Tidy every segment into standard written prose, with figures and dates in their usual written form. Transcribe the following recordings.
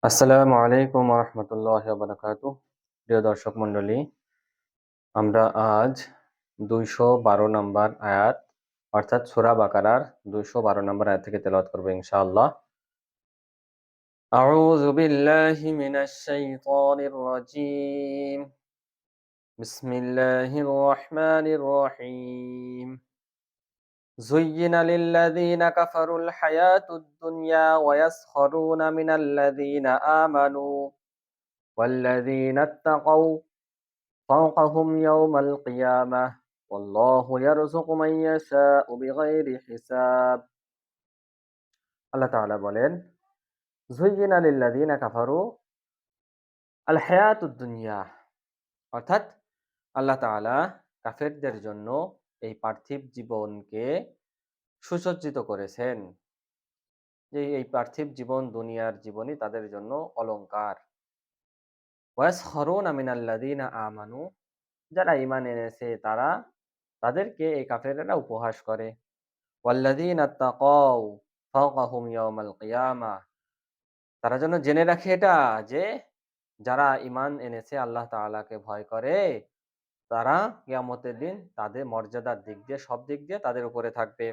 আসসালামু আলাইকুম রহমতুল্লাহ বারাকাতুহ। প্রিয় দর্শক মণ্ডলী, আমরা আজ 212 নম্বর আয়াত অর্থাৎ সূরা বাকারার 212 নম্বর আয়াত থেকে তেলাওয়াত করব ইনশাআল্লাহ। আউযু বিল্লাহি মিনাশ শাইতানির রাজীম। বিসমিল্লাহির রহমানির রহিম। زين للذين كفروا الحياة الدنيا ويسخرون من الذين آمنوا والذين اتقوا فوقهم يوم القيامة والله يرزق من يشاء بغير হিসাব। আল্লাহ তাআলা বলেন, যুয়্যিনা লিল্লাযিনা কাফারু আল হায়াতুদ দুনিয়া, অর্থাৎ আল্লাহ তাআলা কাফেরদের জন্য এই পার্থিব জীবনকে সুসজ্জিত করেছেন, যে এই পার্থিব জীবন দুনিয়ার জীবনই তাদের জন্য অলংকার। ওয়াসখরুনা মিনাল্লাযিনা আমানু, যারা ঈমান এনেছে তাদেরকে এই কাফেরেরা উপহাস করে। ওয়াল্লাযীনা তাকাও ফাওকাহুম ইয়াওমাল কিয়ামাহ, তারা যেন জেনে রাখে এটা যে যারা ঈমান এনেছে আল্লাহ তাআলাকে ভয় করে তারা কিয়ামতের দিন তাদের মর্যাদার দিক দিয়ে সব দিক দিয়ে তাদের উপরে থাকবে।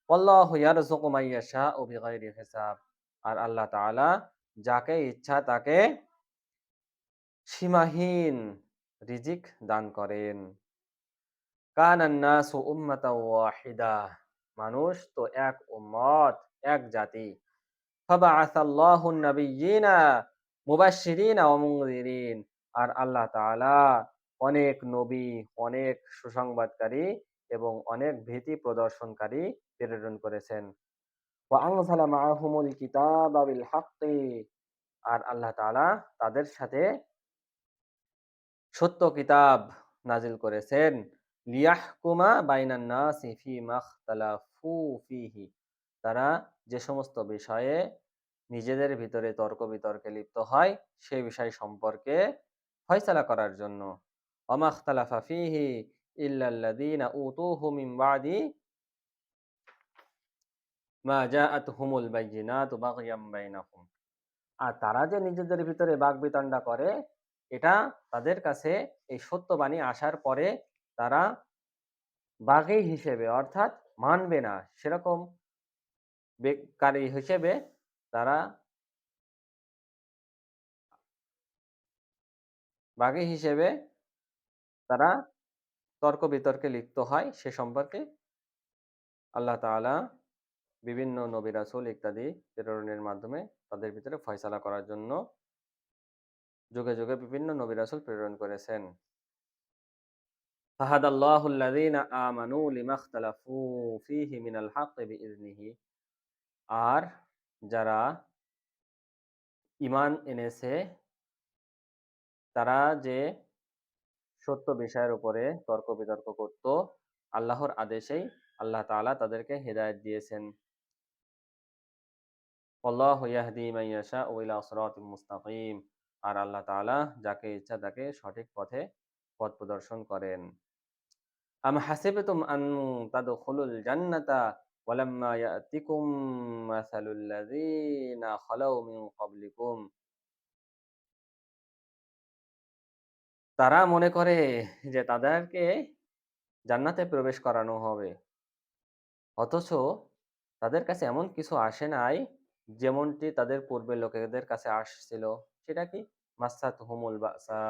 ওয়াল্লাহু ইয়ারযুকু মান ইয়াশাউ বিগাইরি হিসাব, আর আল্লাহ তাআলা যাকে ইচ্ছা তাকে সীমাহীন রিজিক দান করেন। কানান নাসু উম্মাতাও ওয়াহিদা, মানুষ তো এক উম্মত, এক জাতি। ফাবাআসাল্লাহু নাবিয়্যিনা মুবাশশিরিনা ওয়া মুনযিরিন, আর আল্লাহ তাআলা অনেক নবী, অনেক সুসংবাদকারী এবং অনেক ভীতি প্রদর্শনকারী প্রেরণ করেছেন। ওয়া আনজালা মাআহুমুল কিতাবা বিল হাক্কি, আর আল্লাহ তাআলা তাদের সাথে সত্য কিতাব নাজিল করেছেন। লিয়াহকুমা বাইনান নাসি ফীমা ইখতালাফু ফীহি, তারা যে সমস্ত বিষয়ে নিজেদের ভিতরে তর্ক বিতর্কে লিপ্ত হয় সেই বিষয় সম্পর্কে ফয়সালা করার জন্য। ওমা ইখতালাফা ফীহি ইল্লাল্লাযীনা উতুহু মিন বাদি মা জাআতহুমুল বাইয়িনাতু বাগয়াম বাইনাহুম, আর তারা যে নিজেদের ভিতরে বাকবিতণ্ডা করে এটা তাদের কাছে এই সত্যবাণী আসার পরে তারা বাগী হিসেবে অর্থাৎ মানবে না সেরকম কারী হিসেবে তারা বাগী হিসেবে তারা তর্ক বিতর্কে লিপ্ত হয় সে সম্পর্কে আল্লাহ তাআলা বিভিন্ন নবী রাসূল ইত্যাদি প্রেরণের মাধ্যমে তাদের ভিতরে ফয়সালা করার জন্য যুগে যুগে বিভিন্ন নবী রাসূল প্রেরণ করেছেন। ফাহাদাল্লাহুল্লাযীনা আমানু লিমাখতালাফু ফীহি মিনাল হাক্কি বিইযনিহি, আর যারা ঈমান এনেছে তারা যে সত্য বিষয়ের উপরে তর্ক বিতর্ক করত আল্লাহর আদেশেই আল্লাহ তাআলা তাদেরকে হেদায়েত দিয়েছেন। আল্লাহু ইয়াহদি মান ইয়াশাউ ইলা সিরাতিম মুস্তাকিম, আর আল্লাহ তাআলা যাকে ইচ্ছা তাকে সঠিক পথে পথ প্রদর্শন করেন। আম হাসিবতুম আন তাদখুলুল জান্নাতা ওয়ালাম্মা ইয়াতিকুম মাসালুল লাযীনা খালাউ মিন ক্বাবলিকুম, তারা মনে করে যে তাদেরকে জান্নাতে প্রবেশ করানো হবে, অথচ তাদের কাছে এমন কিছু আসে নাই যেমনটি তাদের পূর্বের লোকেদের কাছে আসছিল। সেটা কি? মাসাতহুমুল বাসা,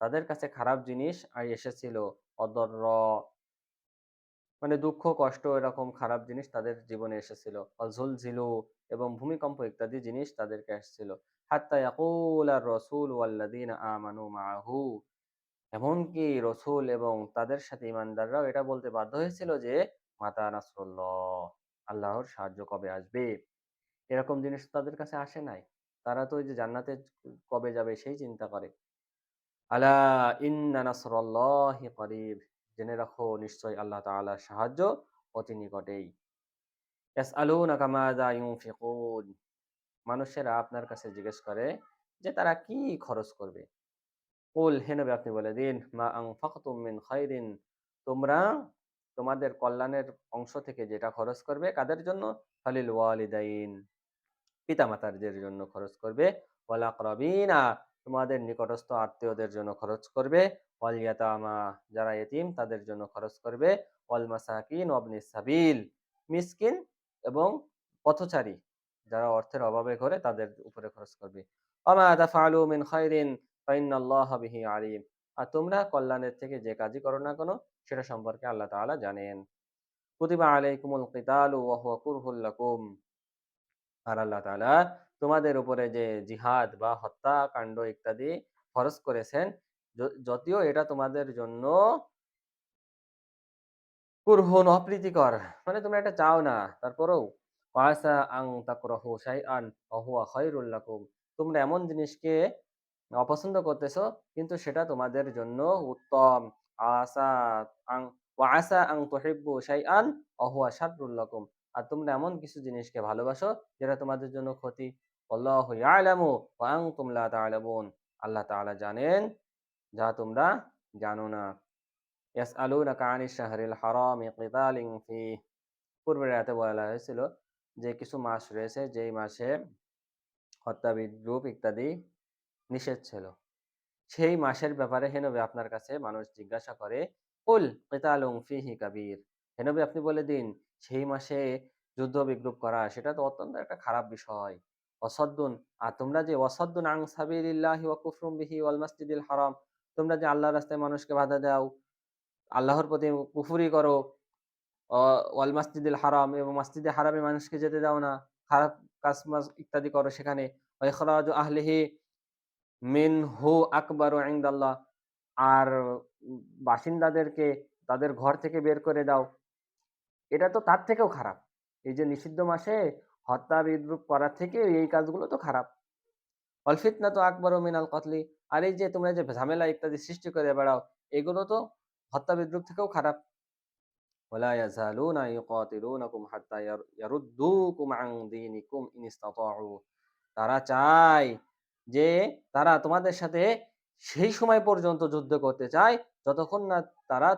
তাদের কাছে খারাপ জিনিস এসেছিল। অদর্র মানে দুঃখ কষ্ট এরকম খারাপ জিনিস তাদের জীবনে এসেছিল। অঝুলঝিলু এবং ভূমিকম্প ইত্যাদি জিনিস তাদেরকে এসেছিল। হাত্তা ইয়াকুলার রাসূল ওয়াল্লাযীনা আমানু মাআহু, এমনকি রসুল এবং তাদের সাথে ঈমানদাররাও এটা বলতে বাধ্য হয়েছিল যে মাতা নাসরুল্লাহ, আল্লাহর সাহায্য কবে আসবে। এরকম জিনিস তাদের কাছে আসে নাই। তারা তো ওই যে জান্নাতে কবে যাবে সেই চিন্তা করে। আলা ইন্না নাসরাল্লাহি করিব, জেনে রাখো নিশ্চয় আল্লাহ তাআলার সাহায্য অতি নিকটেই। ইয়াসআলুনাকা মাযা ইউনফিকুন, মানুষেরা আপনার কাছে জিজ্ঞেস করে যে তারা কি খরচ করবে। কুল, হে নবী আপনি বলে দিন, মা আনফাকতুম মিন খায়রিন, তোমরা তোমাদের কল্যাণের অংশ থেকে যেটা খরচ করবে কাদের জন্য? ফালিল ওয়ালিদাইন, পিতামাতাদের জন্য খরচ করবে, ওয়াল আকরাবিনা তোমাদের নিকটস্থ আত্মীয়দের জন্য খরচ করবে, ওয়াল ইয়াতামা যারা এতিম তাদের জন্য খরচ করবে, ওয়াল মাসাকিন ওয়াবনিস সাবিল মিসকিন এবং পথচারী যারা অর্থের অভাবে ঘোরে তাদের উপরে খরচ করবে। ওমা তাফআলু মিন খাইরিন ফাইন্নাল্লাহা বিহি আলিম। আর তোমরা কল্যাণের থেকে যে কাজই করো না কেন সেটা সম্পর্কে আল্লাহ তাআলা জানেন। কুতিবা আলাইকুমুল কিতালু ওয়া হুয়া কুরহুল লাকুম। আর আল্লাহ তাআলা তোমাদের উপরে যে জিহাদ বা হত্যাকাণ্ড ইত্যাদি ফরজ করেছেন, যদিও এটা তোমাদের জন্য কুরহুন অপ্রীতিকর, মানে তোমরা এটা চাও না, তারপরেও ওয়াসা আন তাকরাহু শাইআন ওয়া হুয়া খায়রুল লাকুম। তোমরা এমন জিনিসকে অপছন্দ করতেছো কিন্তু সেটা তোমাদের জন্য উত্তম। আসা আং ওয়া আসা আন তুহিব্বু শাইআন ওয়া হুয়া শাররুল লাকুম। আর তোমরা এমন কিছু জিনিসকে ভালোবাসো যেটা তোমাদের জন্য ক্ষতি। আল্লাহু ইয়ালামু ওয়া আনতুম লা তা'লামুন। আল্লাহ তাআলা জানেন যা তোমরা জানো না। ইয়াসআলুনাকা আনিশ শাহরিল হারামি কিতালিন ফীহ। পূর্বের আয়াতে বলা হয়েছিল যে কিছু মাস রয়েছে যেই মাসে হত্যা, বিদ্রূপ ইত্যাদি নিষেধ ছিল। সেই মাসের ব্যাপারে হে নবী আপনার কাছে মানুষ জিজ্ঞাসা করে, কুল কিতালুন ফীহি কাবীর। হে নবী আপনি বলে দিন, সেই মাসে যুদ্ধ বিগ্রুপ করা সেটা তো অত্যন্ত একটা খারাপ বিষয়। অসাদ্দুন আর তোমরা যে ওয়াসাদ্দুন আন সাবিলিল্লাহি ওয়া কুফরুম বিহি ওয়াল মাসজিদিল হারাম, তোমরা যে আল্লাহর রাস্তায় মানুষকে বাধা দাও, আল্লাহর প্রতি কুফরি করো, অ ওয়াল মাসজিদিল হারাম এবং মসজিদে হারামে মানুষকে যেতে দাও না, খারাপ কাজ-মাজ ইত্যাদি করো সেখানে। ওয়া ইখরাজু আহলিহি মিনহু আকবারু ইনদাল্লাহ। আর বাসিন্দাদেরকে তাদের ঘর থেকে বের করে দাও। এটা তো তার থেকেও খারাপ। এই যে নিষিদ্ধ মাসে হত্যা বিদ্রূপ করার থেকে এই কাজগুলো তো খারাপ। ওয়াল ফিতনাতু আকবারু মিনাল কতলি। আর এই যে তোমরা যে ঝামেলা ইত্যাদি সৃষ্টি করে বেড়াও, এগুলো তো হত্যা বিদ্রূপ থেকেও খারাপ। ওয়ালা ইয়াজালুনা ইউকাতিলুনাকুম হাত্তা ইয়ারুদ্দুকুম আন দীনিকুম ইন ইসতাতাউ। তারা চায় যে তারা তোমাদের সাথে সেই সময় পর্যন্ত যুদ্ধ করতে চায় যতক্ষণ না তারা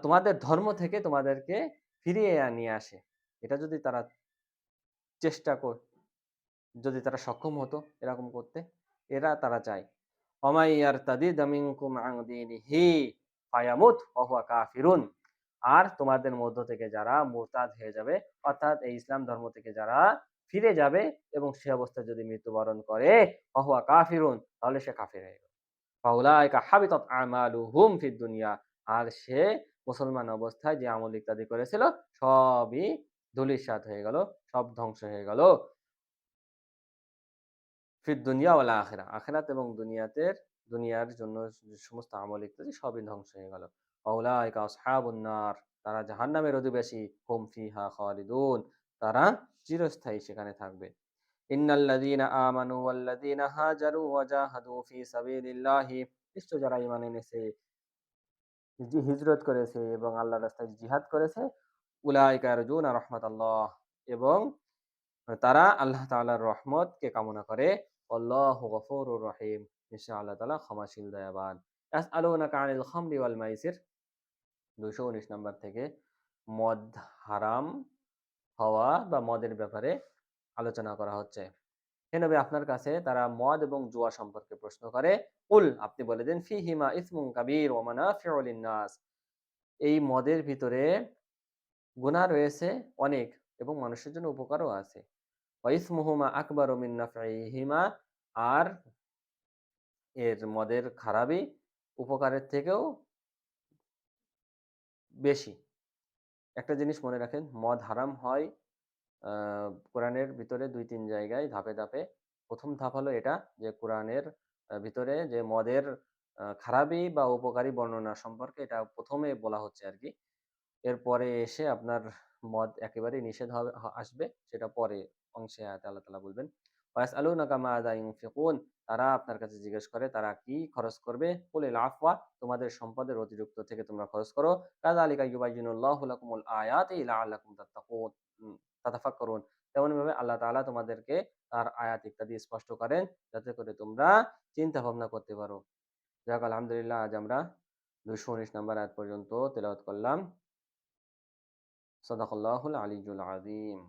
তোমাদের ধর্ম থেকে তোমাদেরকে ফিরিয়ে নিয়ে আসে। এটা যদি তারা চেষ্টা কর যদি তারা সক্ষম হতো এরকম করতে, তারা চায়। ওমাই ইয়ারতাদিদ মিনকুম আন দীনিহি ফায়ামুত ওয়া হুয়া কাফিরুন। আর তোমাদের মধ্য থেকে যারা মুরতাদ হয়ে যাবে, অর্থাৎ এই ইসলাম ধর্ম থেকে যারা ফিরে যাবে এবং সে অবস্থায় যদি মৃত্যুবরণ করে, ওয়া হুয়া কাফিরুন তাহলে সে কাফির হয়ে গেল। ফাউলাইকা হাবিতাত আমালুহুম ফিদ দুনিয়া। আর সে মুসলমান অবস্থায় যে আমল ইত্যাদি করেছিল সবই ধূলিসাৎ হয়ে গেল, সব ধ্বংস হয়ে গেল। ফিদ দুনিয়া ওয়াল আখিরা। আখিরাত এবং দুনিয়ার জন্য যে সমস্ত আমল ইত্যাদি সবই ধ্বংস হয়ে গেল। ফাউলাইকা আসহাবুন নার। তারা জাহান্নামের অধিবাসী। হুম ফিহা খালিদুন। তারা চিরস্থায়ী সেখানে থাকবে। ইন্নাল্লাযীনা আমানু ওয়াল্লাযীনা হাজারু ওয়া জাহাদু ফি সাবিলিল্লাহি। নিশ্চয় যারা ঈমান এনেছে, হিজরত করেছে এবং আল্লাহর রাস্তায় জিহাদ করেছে, উলাইকা ইয়ারজুনা রাহমাতাল্লাহ এবং তারা আল্লাহ তাআলার রহমতকে কামনা করে। আল্লাহু গফুরুর রহিম। নিশ্চয় আল্লাহ তাআলা ক্ষমাশীল দয়াবান। ইয়াসআলুনাকা আনিল খামরি ওয়াল মাইসির। ২১৯ নাম্বার থেকে মদ হারাম হওয়া বা মদের ব্যাপারে আলোচনা করা হচ্ছে। হে নবী আপনার কাছে তারা মদ এবং জুয়া সম্পর্কে প্রশ্ন করে। কুল আপনি বলে দিন ফিহিমা ইসমুন কাবীর ওয়া মানাফিউ লিন-নাস। এই মদের ভিতরে গুনাহ রয়েছে অনেক এবং মানুষের জন্য উপকারও আছে। ওয়া ইসমুহুমা আকবারু মিন নাফইহিমা। আর মদের খারাপই উপকারের থেকেও বেশি। একটা জিনিস মনে রাখেন, মদ হারাম হয় আ কোরআনের ভিতরে ২-৩ জায়গায় ধাপে, ধাপে। ১ম ধাপ হলো এটা যে কোরআনের ভিতরে যে মদের খারাপি বা উপকারী বর্ণনা সম্পর্কে এটা ১ম এ বলা হচ্ছে আরকি। এরপরে এসে আপনার মদ একেবারেই নিষেধ হবে আসবে, সেটা পরে অংশে আয়াতে আল্লাহ তাআলা বলবেন। ওয়াসআলুনাকা মাযা ইউনফিকুন। তারা আপনার কাছে জিজ্ঞেস করে তারা কি খরচ করবে? কুলিল আফওয়া। তোমাদের সম্পদের অতিরিক্ত থেকে তোমরা খরচ করো। কাযালিকা ইউবায়্যিনুল্লাহু লাকুমুল আয়াতি লাআল্লাকুম তাত্তাকুন তাতাফাক্কারুন। তেমনিভাবে আল্লাহ তাআলা তোমাদেরকে তার আয়াত ইত্যাদি স্পষ্ট করেন যাতে করে তোমরা চিন্তা ভাবনা করতে পারো। যাক আলহামদুলিল্লাহ আজ আমরা ২১৯ নম্বর আয়াত পর্যন্ত তেলাওয়াত করলাম। সাদাকাল্লাহুল আলিয়্যুল আযীম।